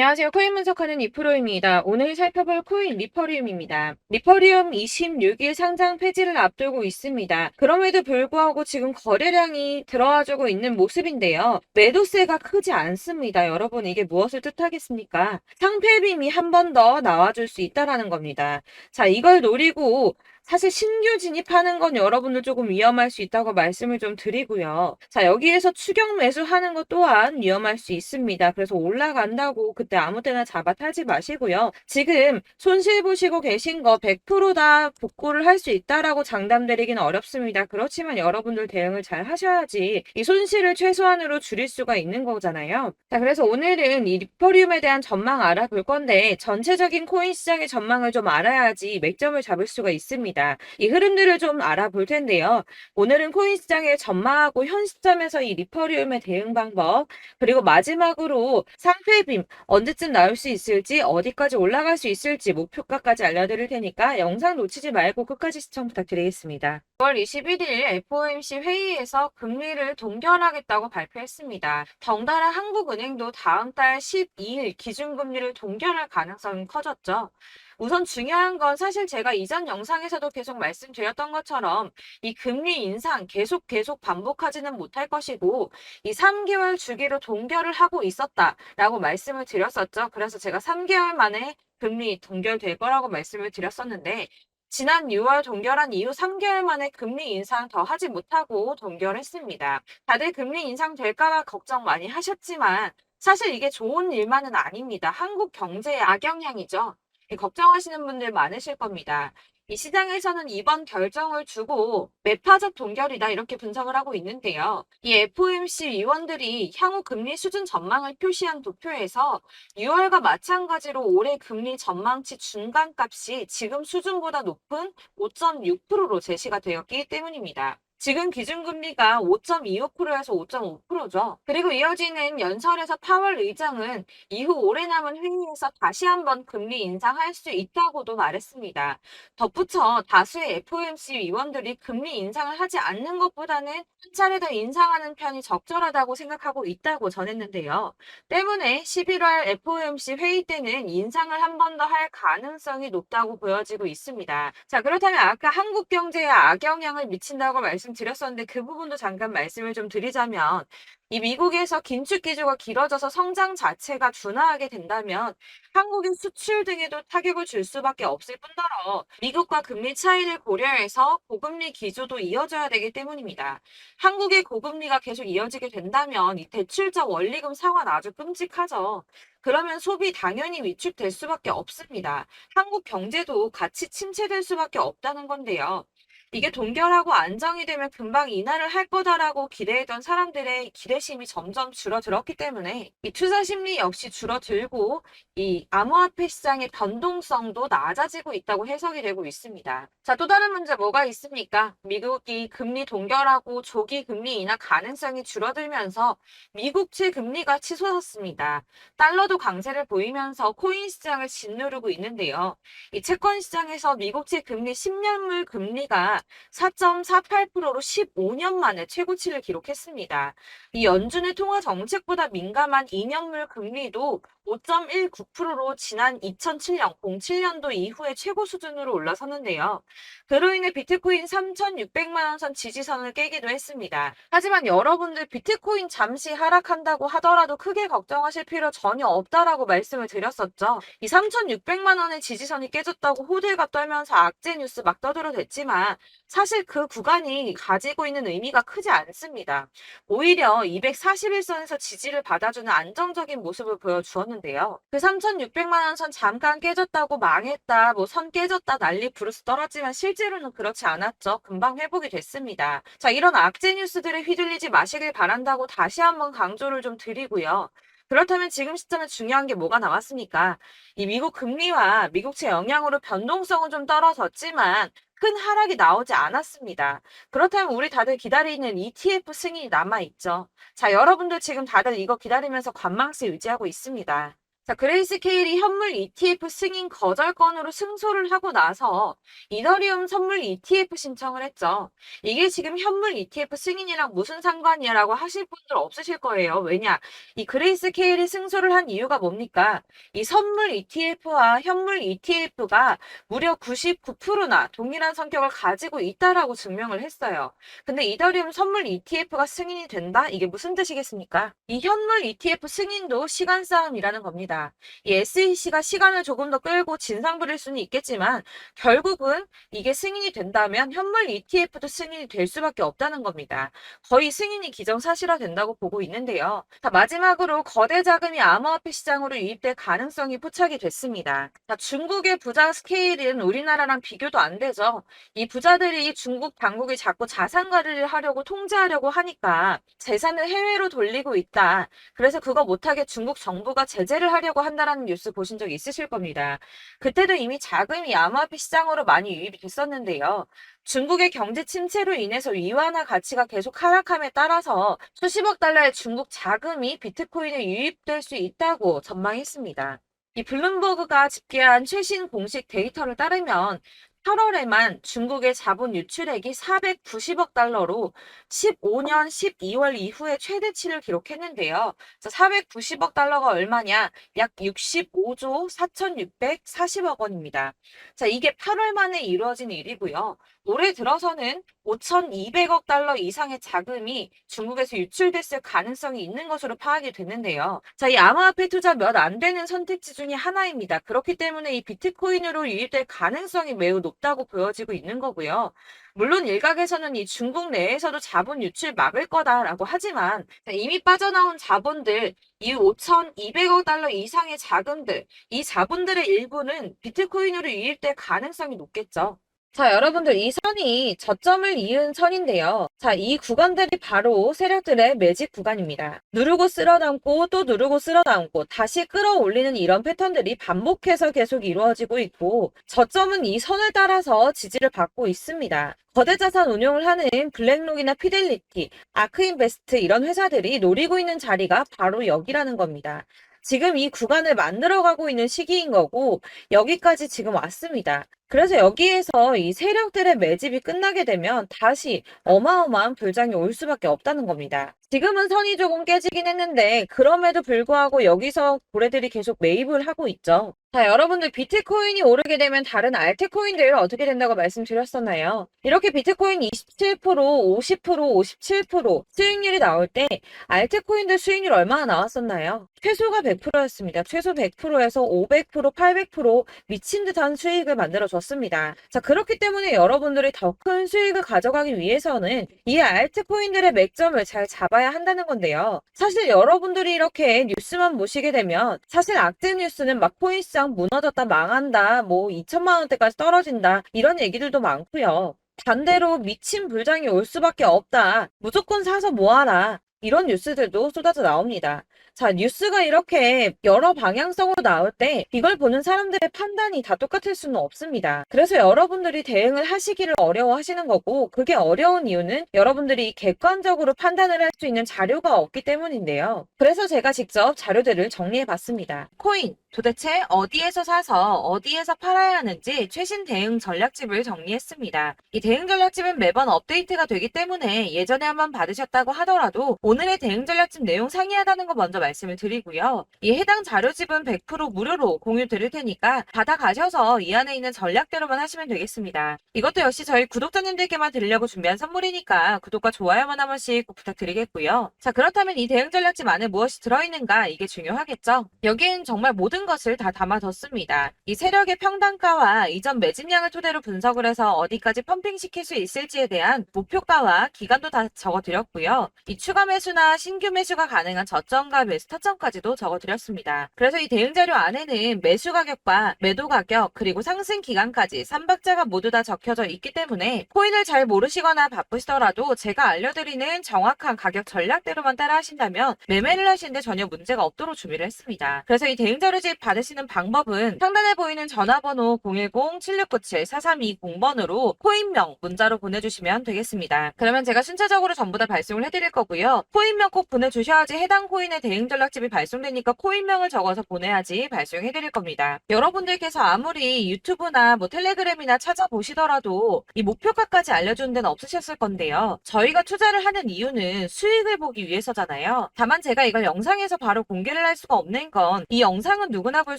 안녕하세요. 코인 분석하는 이프로입니다. 오늘 살펴볼 코인 리퍼리움입니다. 리퍼리움 26일 상장 폐지를 앞두고 있습니다. 그럼에도 불구하고 지금 거래량이 들어와주고 있는 모습인데요. 매도세가 크지 않습니다. 여러분 이게 무엇을 뜻하겠습니까? 상패빔이 한 번 더 나와줄 수 있다라는 겁니다. 자, 이걸 노리고 사실 신규 진입하는 건 여러분들 조금 위험할 수 있다고 말씀을 좀 드리고요. 자, 여기에서 추격 매수하는 것 또한 위험할 수 있습니다. 그래서 올라간다고 그때 아무 때나 잡아 타지 마시고요. 지금 손실 보시고 계신 거 100%다 복구를 할 수 있다라고 장담드리기는 어렵습니다. 그렇지만 여러분들 대응을 잘 하셔야지 이 손실을 최소한으로 줄일 수가 있는 거잖아요. 자, 그래서 오늘은 이 리퍼리움에 대한 전망 알아볼 건데 전체적인 코인 시장의 전망을 좀 알아야지 맥점을 잡을 수가 있습니다. 이 흐름들을 좀 알아볼 텐데요. 오늘은 코인 시장의 전망하고 현 시점에서 이 리퍼리움의 대응 방법, 그리고 마지막으로 상패빔 언제쯤 나올 수 있을지, 어디까지 올라갈 수 있을지 목표가까지 알려드릴 테니까 영상 놓치지 말고 끝까지 시청 부탁드리겠습니다. 9월 21일 FOMC 회의에서 금리를 동결하겠다고 발표했습니다. 덩달아 한국은행도 다음 달 12일 기준금리를 동결할 가능성이 커졌죠. 우선 중요한 건 사실 제가 이전 영상에서도 계속 말씀드렸던 것처럼 이 금리 인상 계속 반복하지는 못할 것이고 이 3개월 주기로 동결을 하고 있었다라고 말씀을 드렸었죠. 그래서 제가 3개월 만에 금리 동결될 거라고 말씀을 드렸었는데 지난 6월 동결한 이후 3개월 만에 금리 인상 더 하지 못하고 동결했습니다. 다들 금리 인상 될까봐 걱정 많이 하셨지만 사실 이게 좋은 일만은 아닙니다. 한국 경제에 악영향이죠. 걱정하시는 분들 많으실 겁니다. 이 시장에서는 이번 결정을 두고 매파적 동결이다 이렇게 분석을 하고 있는데요. 이 FOMC 위원들이 향후 금리 수준 전망을 표시한 도표에서 6월과 마찬가지로 올해 금리 전망치 중간값이 지금 수준보다 높은 5.6%로 제시가 되었기 때문입니다. 지금 기준금리가 5.25%에서 5.5%죠. 그리고 이어지는 연설에서 파월 의장은 이후 오래 남은 회의에서 다시 한번 금리 인상할 수 있다고도 말했습니다. 덧붙여 다수의 FOMC 위원들이 금리 인상을 하지 않는 것보다는 한 차례 더 인상하는 편이 적절하다고 생각하고 있다고 전했는데요. 때문에 11월 FOMC 회의 때는 인상을 한 번 더 할 가능성이 높다고 보여지고 있습니다. 자, 그렇다면 아까 한국 경제에 악영향을 미친다고 말씀드렸었는데 그 부분도 잠깐 말씀을 좀 드리자면 이 미국에서 긴축 기조가 길어져서 성장 자체가 둔화하게 된다면 한국의 수출 등에도 타격을 줄 수밖에 없을 뿐더러 미국과 금리 차이를 고려해서 고금리 기조도 이어져야 되기 때문입니다. 한국의 고금리가 계속 이어지게 된다면 이 대출적 원리금 상환 아주 끔찍하죠. 그러면 소비 당연히 위축될 수밖에 없습니다. 한국 경제도 같이 침체될 수밖에 없다는 건데요. 이게 동결하고 안정이 되면 금방 인하를 할 거다라고 기대했던 사람들의 기대심이 점점 줄어들었기 때문에 이 투자 심리 역시 줄어들고 이 암호화폐 시장의 변동성도 낮아지고 있다고 해석이 되고 있습니다. 자, 또 다른 문제 뭐가 있습니까? 미국이 금리 동결하고 조기 금리 인하 가능성이 줄어들면서 미국채 금리가 치솟았습니다. 달러도 강세를 보이면서 코인 시장을 짓누르고 있는데요. 이 채권 시장에서 미국채 금리 10년물 금리가 4.48%로 15년 만에 최고치를 기록했습니다. 이 연준의 통화 정책보다 민감한 2년물 금리도 5.19%로 지난 2007년, 07년도 이후에 최고 수준으로 올라섰는데요. 그로 인해 비트코인 3,600만 원 선 지지선을 깨기도 했습니다. 하지만 여러분들 비트코인 잠시 하락한다고 하더라도 크게 걱정하실 필요 전혀 없다라고 말씀을 드렸었죠. 이 3,600만 원의 지지선이 깨졌다고 호들갑 떨면서 악재 뉴스 막 떠들어댔지만 사실 그 구간이 가지고 있는 의미가 크지 않습니다. 오히려 241선에서 지지를 받아주는 안정적인 모습을 보여주었는데요. 그 3,600만 원 선 잠깐 깨졌다고 망했다, 뭐 선 깨졌다 난리 부르스 떨었지만 실제로는 그렇지 않았죠. 금방 회복이 됐습니다. 자, 이런 악재 뉴스들에 휘둘리지 마시길 바란다고 다시 한번 강조를 좀 드리고요. 그렇다면 지금 시점에 중요한 게 뭐가 나왔습니까? 이 미국 금리와 미국채 영향으로 변동성은 좀 떨어졌지만 큰 하락이 나오지 않았습니다. 그렇다면 우리 다들 기다리는 ETF 승인이 남아있죠. 자, 여러분들 지금 다들 이거 기다리면서 관망세 유지하고 있습니다. 자, 그레이스케일이 현물 ETF 승인 거절 건으로 승소를 하고 나서 이더리움 선물 ETF 신청을 했죠. 이게 지금 현물 ETF 승인이랑 무슨 상관이야라고 하실 분들 없으실 거예요. 왜냐? 이 그레이스케일이 승소를 한 이유가 뭡니까? 이 선물 ETF와 현물 ETF가 무려 99%나 동일한 성격을 가지고 있다라고 증명을 했어요. 근데 이더리움 선물 ETF가 승인이 된다? 이게 무슨 뜻이겠습니까? 이 현물 ETF 승인도 시간 싸움이라는 겁니다. 이 SEC가 시간을 조금 더 끌고 진상 부릴 수는 있겠지만 결국은 이게 승인이 된다면 현물 ETF도 승인이 될 수밖에 없다는 겁니다. 거의 승인이 기정사실화 된다고 보고 있는데요. 자, 마지막으로 거대 자금이 암호화폐 시장으로 유입될 가능성이 포착이 됐습니다. 자, 중국의 부자 스케일은 우리나라랑 비교도 안 되죠. 이 부자들이 중국 당국이 자꾸 자산 관리를 하려고 통제하려고 하니까 재산을 해외로 돌리고 있다. 그래서 그거 못하게 중국 정부가 제재를 하려고 한다라는 뉴스 보신 적 있으실 겁니다. 그때도 이미 자금이 암호화폐 시장으로 많이 유입이 됐었는데요. 중국의 경제 침체로 인해서 위안화 가치가 계속 하락함에 따라서 수십억 달러의 중국 자금이 비트코인에 유입될 수 있다고 전망했습니다. 이 블룸버그가 집계한 최신 공식 데이터를 따르면 8월에만 중국의 자본 유출액이 490억 달러로 15년 12월 이후에 최대치를 기록했는데요. 490억 달러가 얼마냐? 약 65조 4,640억 원입니다. 자, 이게 8월 만에 이루어진 일이고요. 올해 들어서는 5,200억 달러 이상의 자금이 중국에서 유출됐을 가능성이 있는 것으로 파악이 됐는데요. 자, 이 암호화폐 투자 몇 안 되는 선택지 중에 하나입니다. 그렇기 때문에 이 비트코인으로 유입될 가능성이 매우 높다고 보여지고 있는 거고요. 물론 일각에서는 이 중국 내에서도 자본 유출 막을 거다라고 하지만 이미 빠져나온 자본들, 이 5,200억 달러 이상의 자금들, 이 자본들의 일부는 비트코인으로 유입될 가능성이 높겠죠. 자, 여러분들 이 선이 저점을 이은 선인데요. 자, 이 구간들이 바로 세력들의 매직 구간입니다. 누르고 쓸어담고 또 누르고 쓸어담고 다시 끌어올리는 이런 패턴들이 반복해서 계속 이루어지고 있고 저점은 이 선을 따라서 지지를 받고 있습니다. 거대 자산 운용을 하는 블랙록이나 피델리티, 아크인베스트 이런 회사들이 노리고 있는 자리가 바로 여기라는 겁니다. 지금 이 구간을 만들어가고 있는 시기인 거고 여기까지 지금 왔습니다. 그래서 여기에서 이 세력들의 매집이 끝나게 되면 다시 어마어마한 불장이 올 수밖에 없다는 겁니다. 지금은 선이 조금 깨지긴 했는데 그럼에도 불구하고 여기서 고래들이 계속 매입을 하고 있죠. 자, 여러분들 비트코인이 오르게 되면 다른 알트코인들 어떻게 된다고 말씀드렸었나요? 이렇게 비트코인 27%, 50%, 57% 수익률이 나올 때 알트코인들 수익률 얼마나 나왔었나요? 최소가 100%였습니다. 최소 100%에서 500%, 800% 미친 듯한 수익을 만들어줬습니다. 자, 그렇기 때문에 여러분들이 더 큰 수익을 가져가기 위해서는 이 알트코인들의 맥점을 잘 잡아야 한다는 건데요. 사실 여러분들이 이렇게 뉴스만 보시게 되면 사실 악재 뉴스는 막 코인 시장 무너졌다, 망한다, 뭐 2천만 원대까지 떨어진다 이런 얘기들도 많고요. 반대로 미친 불장이 올 수밖에 없다. 무조건 사서 모아라. 이런 뉴스들도 쏟아져 나옵니다. 자, 뉴스가 이렇게 여러 방향성으로 나올 때 이걸 보는 사람들의 판단이 다 똑같을 수는 없습니다. 그래서 여러분들이 대응을 하시기를 어려워하시는 거고 그게 어려운 이유는 여러분들이 객관적으로 판단을 할 수 있는 자료가 없기 때문인데요. 그래서 제가 직접 자료들을 정리해 봤습니다. 코인, 도대체 어디에서 사서 어디에서 팔아야 하는지 최신 대응 전략집을 정리했습니다. 이 대응 전략집은 매번 업데이트가 되기 때문에 예전에 한번 받으셨다고 하더라도 오늘의 대응 전략집 내용 상이하다는 거 먼저 말씀을 드리고요. 이 해당 자료집은 100% 무료로 공유 드릴 테니까 받아가셔서 이 안에 있는 전략대로만 하시면 되겠습니다. 이것도 역시 저희 구독자님들께만 드리려고 준비한 선물이니까 구독과 좋아요만 한 번씩 꼭 부탁드리겠고요. 자, 그렇다면 이 대응 전략집 안에 무엇이 들어있는가 이게 중요하겠죠. 여기엔 정말 모든 것을 다 담아뒀습니다. 이 세력의 평단가와 이전 매집량을 토대로 분석을 해서 어디까지 펌핑시킬 수 있을지에 대한 목표가와 기간도 다 적어드렸고요. 이 추가 매수나 신규 매수가 가능한 저점과 매수 타점까지도 적어드렸습니다. 그래서 이 대응 자료 안에는 매수 가격과 매도 가격 그리고 상승 기간까지 3박자가 모두 다 적혀져 있기 때문에 코인을 잘 모르시거나 바쁘시더라도 제가 알려드리는 정확한 가격 전략대로만 따라 하신다면 매매를 하시는데 전혀 문제가 없도록 준비를 했습니다. 그래서 이 대응 자료집 받으시는 방법은 상단에 보이는 전화번호 010-7697-4320번으로 코인명 문자로 보내주시면 되겠습니다. 그러면 제가 순차적으로 전부 다 발송을 해드릴 거고요. 코인명 꼭 보내주셔야지 해당 코인의 대응 알림 전략집이 발송되니까 코인명을 적어서 보내야지 발송해드릴 겁니다. 여러분들께서 아무리 유튜브나 뭐 텔레그램이나 찾아보시더라도 이 목표가까지 알려주는 데는 없으셨을 건데요. 저희가 투자를 하는 이유는 수익을 보기 위해서잖아요. 다만 제가 이걸 영상에서 바로 공개를 할 수가 없는 건 이 영상은 누구나 볼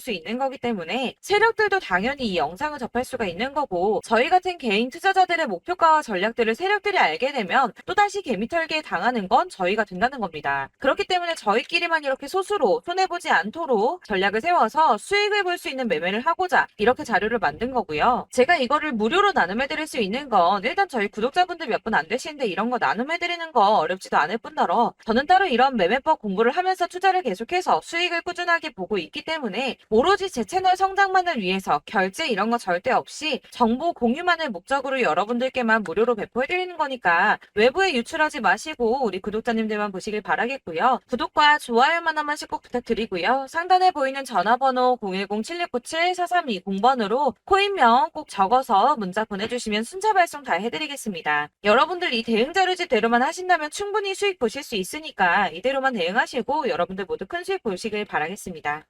수 있는 거기 때문에 세력들도 당연히 이 영상을 접할 수가 있는 거고, 저희 같은 개인 투자자들의 목표가와 전략들을 세력들이 알게 되면 또다시 개미털기에 당하는 건 저희가 된다는 겁니다. 그렇기 때문에 저희끼리만 이렇게 소수로 손해보지 않도록 전략을 세워서 수익을 볼 수 있는 매매를 하고자 이렇게 자료를 만든 거고요. 제가 이거를 무료로 나눔해드릴 수 있는 건 일단 저희 구독자분들 몇 분 안 되시는데 이런 거 나눔해드리는 거 어렵지도 않을 뿐더러 저는 따로 이런 매매법 공부를 하면서 투자를 계속해서 수익을 꾸준하게 보고 있기 때문에 오로지 제 채널 성장만을 위해서 결제 이런 거 절대 없이 정보 공유만을 목적으로 여러분들께만 무료로 배포해드리는 거니까 외부에 유출하지 마시고 우리 구독자님들만 보시길 바라겠고요. 구독과 좋아요만 한 번씩 꼭 부탁드리고요. 상단에 보이는 전화번호 010-7697-4320번으로 코인명 꼭 적어서 문자 보내주시면 순차 발송 다 해드리겠습니다. 여러분들 이 대응 자료집대로만 하신다면 충분히 수익 보실 수 있으니까 이대로만 대응하시고 여러분들 모두 큰 수익 보시길 바라겠습니다.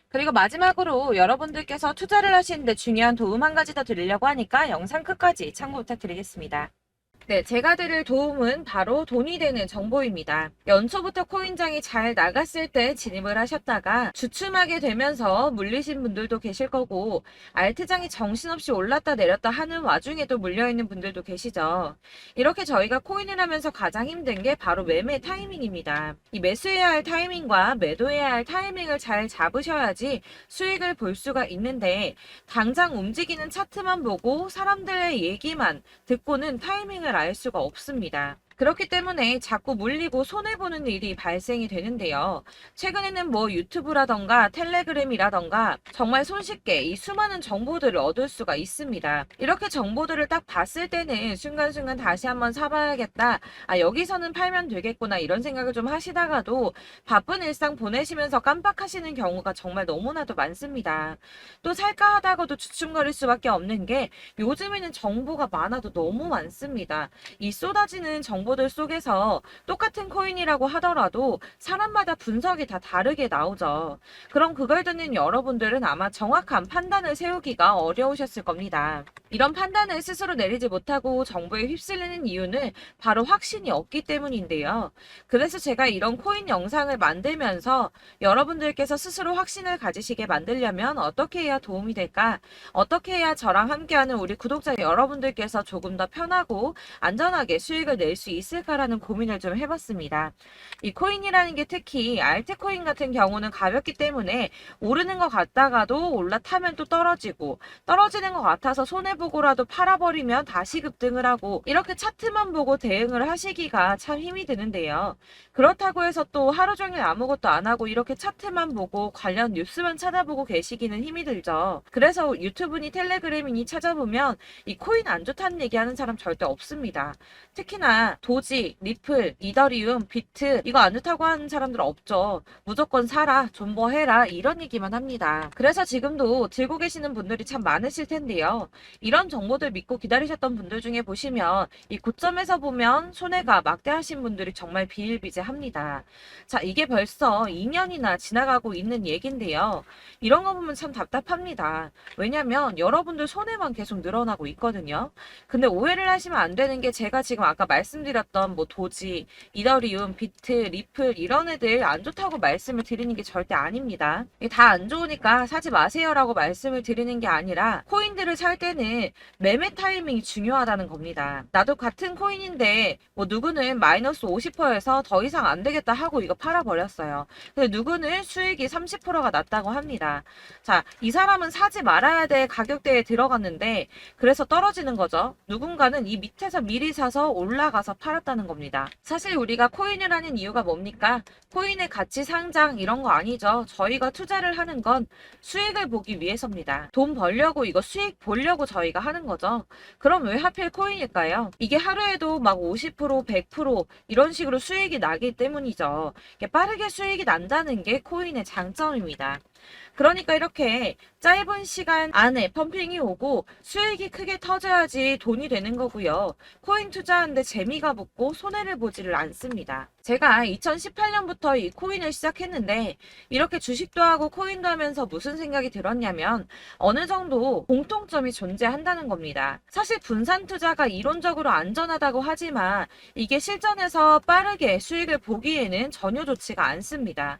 그리고 마지막으로 여러분들께서 투자를 하시는데 중요한 도움 한 가지 더 드리려고 하니까 영상 끝까지 참고 부탁드리겠습니다. 네, 제가 드릴 도움은 바로 돈이 되는 정보입니다. 연초부터 코인장이 잘 나갔을 때 진입을 하셨다가 주춤하게 되면서 물리신 분들도 계실 거고, 알트장이 정신없이 올랐다 내렸다 하는 와중에도 물려있는 분들도 계시죠. 이렇게 저희가 코인을 하면서 가장 힘든 게 바로 매매 타이밍입니다. 이 매수해야 할 타이밍과 매도해야 할 타이밍을 잘 잡으셔야지 수익을 볼 수가 있는데, 당장 움직이는 차트만 보고 사람들의 얘기만 듣고는 타이밍을 알 수가 없습니다. 그렇기 때문에 자꾸 물리고 손해보는 일이 발생이 되는데요. 최근에는 뭐 유튜브라던가 텔레그램이라던가 정말 손쉽게 이 수많은 정보들을 얻을 수가 있습니다. 이렇게 정보들을 딱 봤을 때는 순간순간 다시 한번 사봐야겠다, 아 여기서는 팔면 되겠구나 이런 생각을 좀 하시다가도 바쁜 일상 보내시면서 깜빡하시는 경우가 정말 너무나도 많습니다. 또 살까 하다가도 주춤거릴 수밖에 없는 게 요즘에는 정보가 많아도 너무 많습니다. 이 쏟아지는 정보들 속에서 똑같은 코인이라고 하더라도 사람마다 분석이 다 다르게 나오죠. 그럼 그걸 듣는 여러분들은 아마 정확한 판단을 세우기가 어려우셨을 겁니다. 이런 판단을 스스로 내리지 못하고 정보에 휩쓸리는 이유는 바로 확신이 없기 때문인데요. 그래서 제가 이런 코인 영상을 만들면서 여러분들께서 스스로 확신을 가지시게 만들려면 어떻게 해야 도움이 될까? 어떻게 해야 저랑 함께하는 우리 구독자 여러분들께서 조금 더 편하고 안전하게 수익을 낼 수 있을까라는 고민을 좀 해봤습니다. 이 코인이라는 게 특히 알트코인 같은 경우는 가볍기 때문에 오르는 것 같다가도 올라타면 또 떨어지고, 떨어지는 것 같아서 손해보고라도 팔아버리면 다시 급등을 하고, 이렇게 차트만 보고 대응을 하시기가 참 힘이 드는데요. 그렇다고 해서 또 하루 종일 아무것도 안 하고 이렇게 차트만 보고 관련 뉴스만 찾아보고 계시기는 힘이 들죠. 그래서 유튜브니 텔레그램이니 찾아보면 이 코인 안 좋다는 얘기하는 사람 절대 없습니다. 특히나 도지, 리플, 이더리움, 비트 이거 안 좋다고 하는 사람들 없죠. 무조건 사라, 존버해라 이런 얘기만 합니다. 그래서 지금도 들고 계시는 분들이 참 많으실 텐데요. 이런 정보들 믿고 기다리셨던 분들 중에 보시면 이 고점에서 보면 손해가 막대하신 분들이 정말 비일비재합니다. 자, 이게 벌써 2년이나 지나가고 있는 얘긴데요. 이런 거 보면 참 답답합니다. 왜냐면 여러분들 손해만 계속 늘어나고 있거든요. 근데 오해를 하시면 안 되는 게, 제가 지금 아까 말씀드렸던 뭐 도지, 이더리움, 비트, 리플 이런 애들 안 좋다고 말씀을 드리는 게 절대 아닙니다. 다 안 좋으니까 사지 마세요라고 말씀을 드리는 게 아니라, 코인들을 살 때는 매매 타이밍이 중요하다는 겁니다. 나도 같은 코인인데 뭐 누구는 마이너스 50%에서 더 이상 안 되겠다 하고 이거 팔아버렸어요. 근데 누구는 수익이 30%가 났다고 합니다. 자, 이 사람은 사지 말아야 될 가격대에 들어갔는데 그래서 떨어지는 거죠. 누군가는 이 밑에서 미리 사서 올라가서 팔았다는 겁니다. 사실 우리가 코인을 하는 이유가 뭡니까? 코인의 가치 상장 이런 거 아니죠. 저희가 투자를 하는 건 수익을 보기 위해서입니다. 돈 벌려고, 이거 수익 보려고 저희가 하는 거죠. 그럼 왜 하필 코인일까요? 이게 하루에도 막 50%, 100% 이런 식으로 수익이 나기 때문이죠. 빠르게 수익이 난다는 게 코인의 장점입니다. 그러니까 이렇게 짧은 시간 안에 펌핑이 오고 수익이 크게 터져야지 돈이 되는 거고요. 코인 투자하는데 재미가 붙고 손해를 보지를 않습니다. 제가 2018년부터 이 코인을 시작했는데 이렇게 주식도 하고 코인도 하면서 무슨 생각이 들었냐면 어느 정도 공통점이 존재한다는 겁니다. 사실 분산 투자가 이론적으로 안전하다고 하지만 이게 실전에서 빠르게 수익을 보기에는 전혀 좋지가 않습니다.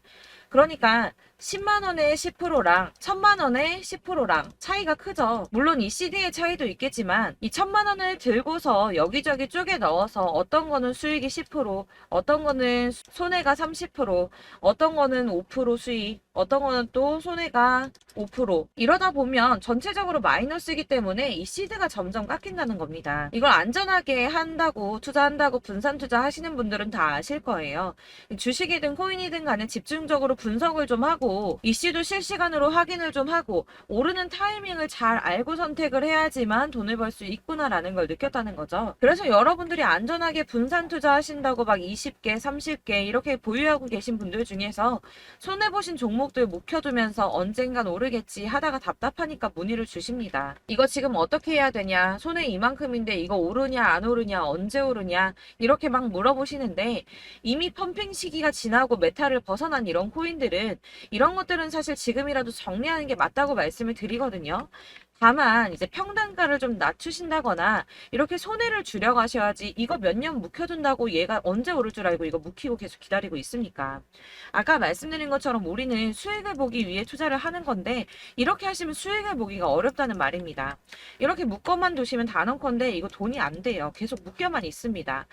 그러니까 10만 원의 10%랑 1000만 원의 10%랑 차이가 크죠. 물론 이 CD의 차이도 있겠지만 이 1000만 원을 들고서 여기저기 쪼개 넣어서 어떤 거는 수익이 10%, 어떤 거는 손해가 30%, 어떤 거는 5% 수익, 어떤 거는 또 손해가 5%. 이러다 보면 전체적으로 마이너스이기 때문에 이 시드가 점점 깎인다는 겁니다. 이걸 안전하게 한다고 투자한다고 분산 투자하시는 분들은 다 아실 거예요. 주식이든 코인이든 간에 집중적으로 분석을 좀 하고 이슈도 실시간으로 확인을 좀 하고 오르는 타이밍을 잘 알고 선택을 해야지만 돈을 벌 수 있구나라는 걸 느꼈다는 거죠. 그래서 여러분들이 안전하게 분산 투자하신다고 막 20개, 30개 이렇게 보유하고 계신 분들 중에서 손해보신 종목들 묵혀두면서 언젠간 오르겠지 하다가 답답하니까 문의를 주십니다. 이거 지금 어떻게 해야 되냐? 손해 이만큼인데 이거 오르냐 안 오르냐 언제 오르냐 이렇게 막 물어보시는데 이미 펌핑 시기가 지나고 메타를 벗어난 이런 코인들은 이런 것들은 사실 지금이라도 정리하는 게 맞다고 말씀을 드리거든요. 다만 이제 평단가를 좀 낮추신다거나 이렇게 손해를 줄여가셔야지 이거 몇 년 묵혀둔다고 얘가 언제 오를 줄 알고 이거 묵히고 계속 기다리고 있습니까? 아까 말씀드린 것처럼 우리는 수익을 보기 위해 투자를 하는 건데 이렇게 하시면 수익을 보기가 어렵다는 말입니다. 이렇게 묶어만 두시면 단언컨대 이거 돈이 안 돼요. 계속 묶여만 있습니다.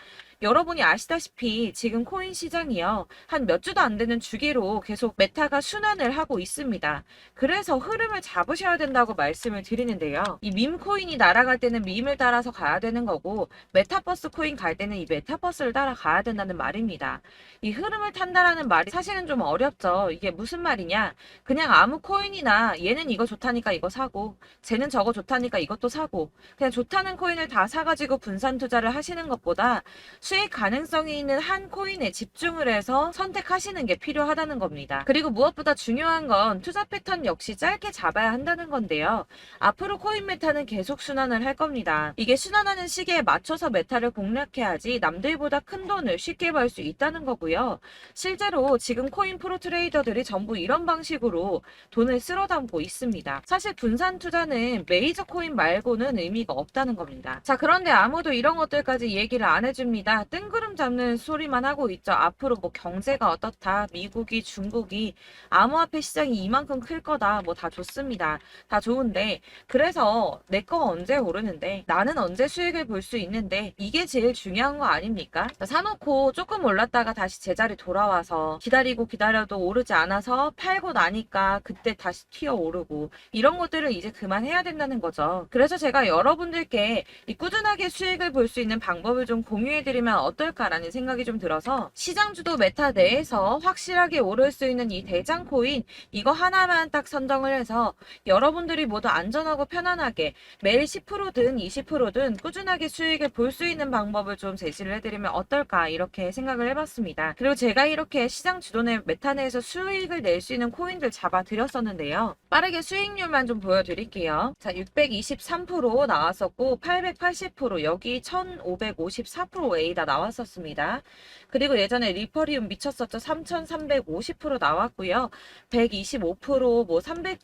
여러분이 아시다시피 지금 코인 시장이요. 한 몇 주도 안 되는 주기로 계속 메타가 순환을 하고 있습니다. 그래서 흐름을 잡으셔야 된다고 말씀을 드리는데요. 이 밈 코인이 날아갈 때는 밈을 따라서 가야 되는 거고 메타버스 코인 갈 때는 이 메타버스를 따라가야 된다는 말입니다. 이 흐름을 탄다라는 말이 사실은 좀 어렵죠. 이게 무슨 말이냐? 그냥 아무 코인이나 얘는 이거 좋다니까 이거 사고 쟤는 저거 좋다니까 이것도 사고 그냥 좋다는 코인을 다 사가지고 분산 투자를 하시는 것보다 수익 가능성이 있는 한 코인에 집중을 해서 선택하시는 게 필요하다는 겁니다. 그리고 무엇보다 중요한 건 투자 패턴 역시 짧게 잡아야 한다는 건데요. 앞으로 코인 메타는 계속 순환을 할 겁니다. 이게 순환하는 시기에 맞춰서 메타를 공략해야지 남들보다 큰 돈을 쉽게 벌 수 있다는 거고요. 실제로 지금 코인 프로 트레이더들이 전부 이런 방식으로 돈을 쓸어 담고 있습니다. 사실 분산 투자는 메이저 코인 말고는 의미가 없다는 겁니다. 자, 그런데 아무도 이런 것들까지 얘기를 안 해줍니다. 뜬구름 잡는 소리만 하고 있죠. 앞으로 뭐 경제가 어떻다, 미국이, 중국이, 암호화폐 시장이 이만큼 클 거다, 뭐 다 좋습니다. 다 좋은데, 그래서 내 거가 언제 오르는데, 나는 언제 수익을 볼 수 있는데, 이게 제일 중요한 거 아닙니까? 사놓고 조금 올랐다가 다시 제자리 돌아와서 기다리고 기다려도 오르지 않아서 팔고 나니까 그때 다시 튀어 오르고, 이런 것들을 이제 그만해야 된다는 거죠. 그래서 제가 여러분들께 이 꾸준하게 수익을 볼 수 있는 방법을 좀 공유해드리면 어떨까라는 생각이 좀 들어서 시장주도 메타 내에서 확실하게 오를 수 있는 이 대장 코인 이거 하나만 딱 선정을 해서 여러분들이 모두 안전하고 편안하게 매일 10%든 20%든 꾸준하게 수익을 볼 수 있는 방법을 좀 제시를 해드리면 어떨까 이렇게 생각을 해봤습니다. 그리고 제가 이렇게 시장 주도내 메타 내에서 수익을 낼 수 있는 코인들 잡아드렸었는데요. 빠르게 수익률만 좀 보여드릴게요. 자, 623% 나왔었고 880% 여기 1554%A다 나왔었습니다. 그리고 예전에 리퍼리움 미쳤었죠. 3350% 나왔고요. 125%, 뭐 300%,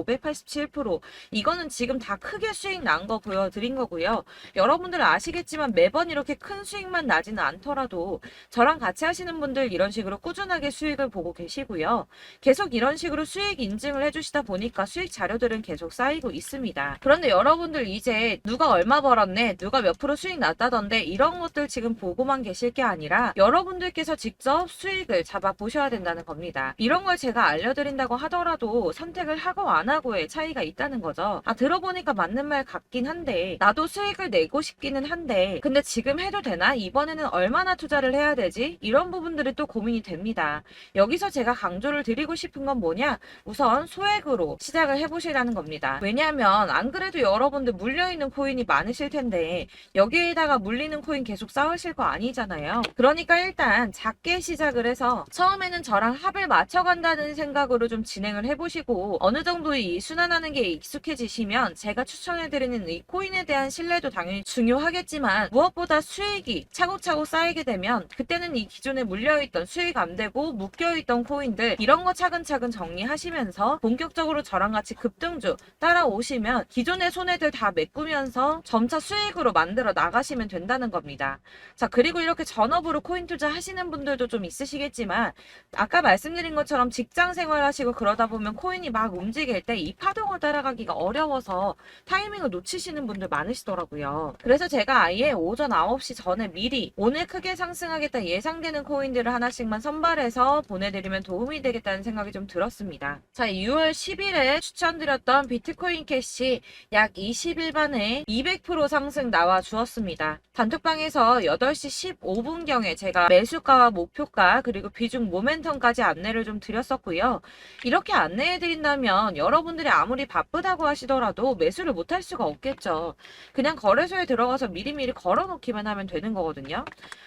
587% 이거는 지금 다 크게 수익 난 거 보여드린 거고요. 여러분들은 아시겠지만 매번 이렇게 큰 수익만 나지는 않더라도 저랑 같이 하시는 분들 이런 식으로 꾸준하게 수익을 보고 계시고요. 계속 이런 식으로 수익 인증을 해주시다 보니까 수익 자료들은 계속 쌓이고 있습니다. 그런데 여러분들 이제 누가 얼마 벌었네, 누가 몇 프로 수익 났다던데 이런 것들 지금 보고만 계실 게 아니라 여러분들께서 직접 수익을 잡아 보셔야 된다는 겁니다. 이런 걸 제가 알려드린다고 하더라도 선택을 하고 안 하고의 차이가 있다는 거죠. 아, 들어보니까 맞는 말 같긴 한데 나도 수익을 내고 싶기는 한데 근데 지금 해도 되나? 이번에는 얼마나 투자를 해야 되지? 이런 부분들이 또 고민이 됩니다. 여기서 제가 강조를 드리고 싶은 건 뭐냐? 우선 소액으로 시작을 해보시라는 겁니다. 왜냐하면 안 그래도 여러분들 물려있는 코인이 많으실 텐데 여기에다가 물리는 코인 계속 쌓으실 거 아니잖아요. 그러니까 일단 작게 시작을 해서 처음에는 저랑 합을 맞춰간다는 생각으로 좀 진행을 해보시고 어느 정도 이 순환하는 게 익숙해지시면 제가 추천해드리는 이 코인에 대한 신뢰도 당연히 중요하겠지만 무엇보다 수익이 차곡차곡 쌓이게 되면 그때는 이 기존에 물려있던 수익 안 되고 묶여있던 코인들 이런 거 차근차근 정리하시면서 본격적으로 저랑 같이 급등주 따라오시면 기존의 손해들 다 메꾸면서 점차 수익으로 만들어 나가시면 된다는 겁니다. 자, 그리고 이렇게 전업으로 코인 투자 하시는 분들도 좀 있으시겠지만 아까 말씀드린 것처럼 직장 생활하시고 그러다 보면 코인이 막 움직일 때 이 파동을 따라가기가 어려워서 타이밍을 놓치시는 분들 많으시더라고요. 그래서 제가 아예 오전 9시 전에 미리 오늘 크게 상승하겠다 예상되는 코인들을 하나씩만 선발해서 보내드리면 도움이 되겠다는 생각이 좀 들었습니다. 자, 6월 10일에 추천드렸던 비트코인 캐시 약 20일 만에 200% 상승 나와 주었습니다. 단톡방에서 8시 15분경에 제가 매수가와 목표가 그리고 비중 모멘텀까지 안내를 좀 드렸었고요. 이렇게 안내해드린다면 여러분들이 아무리 바쁘다고 하시더라도 매수를 못할 수가 없겠죠. 그냥 거래소에 들어가서 미리미리 걸어놓기만 하면 되는 거거든요.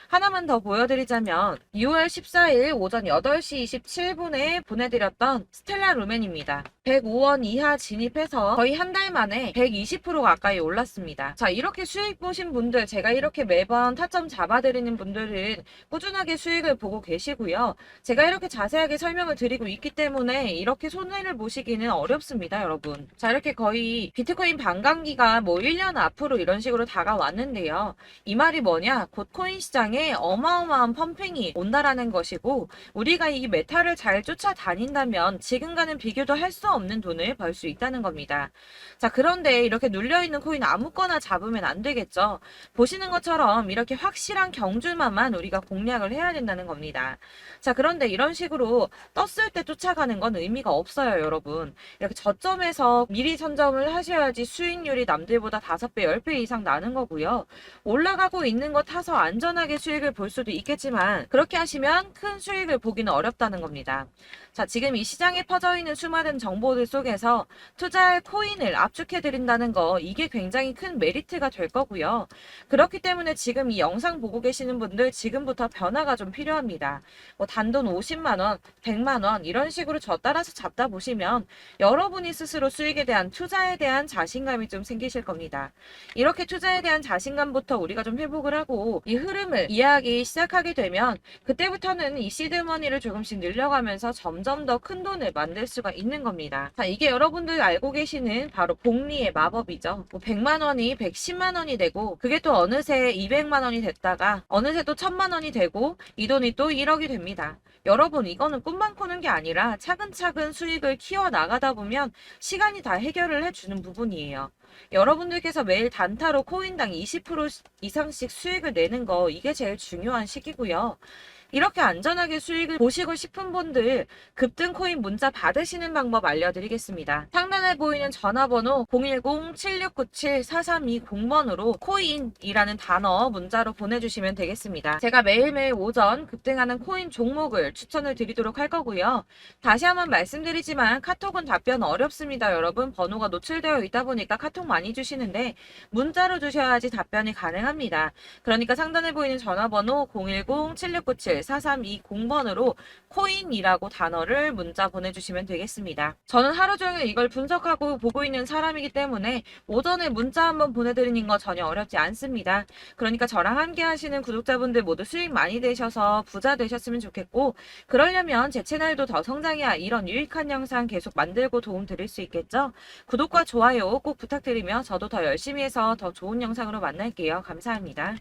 하나만 더 보여드리자면 6월 14일 오전 8시 27분에 보내드렸던 스텔라 루멘입니다. 105원 이하 진입해서 거의 한 달 만에 120% 가까이 올랐습니다. 자, 이렇게 수익 보신 분들, 제가 이렇게 매번 타점 잡아드리는 분들은 꾸준하게 수익을 보고 계시고요. 제가 이렇게 자세하게 설명을 드리고 있기 때문에 이렇게 손해를 보시기는 어렵습니다, 여러분. 자, 이렇게 거의 비트코인 반감기가 뭐 1년 앞으로 이런 식으로 다가왔는데요. 이 말이 뭐냐? 곧 코인 시장에 어마어마한 펌핑이 온다라는 것이고 우리가 이 메타를 잘 쫓아다닌다면 지금과는 비교도 할 수 없는 돈을 벌 수 있다는 겁니다. 자, 그런데 이렇게 눌려있는 코인 아무거나 잡으면 안 되겠죠. 보시는 것처럼 이렇게 확실한 경주만만 우리가 공략을 해야 된다는 겁니다. 자, 그런데 이런 식으로 떴을 때 쫓아가는 건 의미가 없어요, 여러분. 이렇게 저점에서 미리 선점을 하셔야지 수익률이 남들보다 5배, 10배 이상 나는 거고요. 올라가고 있는 거 타서 안전하게 수익을 볼 수도 있겠지만 그렇게 하시면 큰 수익을 보기는 어렵다는 겁니다. 자, 지금 이 시장에 퍼져 있는 수많은 정보들 속에서 투자할 코인을 압축해드린다는 거 이게 굉장히 큰 메리트가 될 거고요. 그렇기 때문에 지금 이 영상 보고 계시는 분들 지금부터 변화가 좀 필요합니다. 뭐 단돈 50만원, 100만원 이런 식으로 저 따라서 잡다 보시면 여러분이 스스로 수익에 대한 투자에 대한 자신감이 좀 생기실 겁니다. 이렇게 투자에 대한 자신감부터 우리가 좀 회복을 하고 이 흐름을 이해하기 시작하게 되면 그때부터는 이 시드머니를 조금씩 늘려가면서 점점 더 큰 돈을 만들 수가 있는 겁니다. 자, 이게 여러분들 알고 계시는 바로 복리의 마법이죠. 뭐 100만원이 110만원이 되고 그게 또 어느새 200만원이 됐다가 어느새 또 1000만원이 되고 이 돈이 또 1억이 됩니다. 여러분, 이거는 꿈만 꾸는 게 아니라 차근차근 수익을 키워 나가다 보면 시간이 다 해결을 해주는 부분이에요. 여러분들께서 매일 단타로 코인당 20% 이상씩 수익을 내는 거 이게 제일 중요한 시기고요. 이렇게 안전하게 수익을 보시고 싶은 분들 급등 코인 문자 받으시는 방법 알려드리겠습니다. 상단에 보이는 전화번호 010-7697-4320번으로 코인이라는 단어 문자로 보내주시면 되겠습니다. 제가 매일매일 오전 급등하는 코인 종목을 추천을 드리도록 할 거고요. 다시 한번 말씀드리지만 카톡은 답변 어렵습니다. 여러분, 번호가 노출되어 있다 보니까 카톡 많이 주시는데 문자로 주셔야지 답변이 가능합니다. 그러니까 상단에 보이는 전화번호 010-7697-4320번으로 코인이라고 단어를 문자 보내주시면 되겠습니다. 저는 하루 종일 이걸 분석하고 보고 있는 사람이기 때문에 오전에 문자 한번 보내드리는 거 전혀 어렵지 않습니다. 그러니까 저랑 함께 하시는 구독자분들 모두 수익 많이 되셔서 부자 되셨으면 좋겠고 그러려면 제 채널도 더 성장해야 이런 유익한 영상 계속 만들고 도움 드릴 수 있겠죠? 구독과 좋아요 꼭 부탁드리며 저도 더 열심히 해서 더 좋은 영상으로 만날게요. 감사합니다.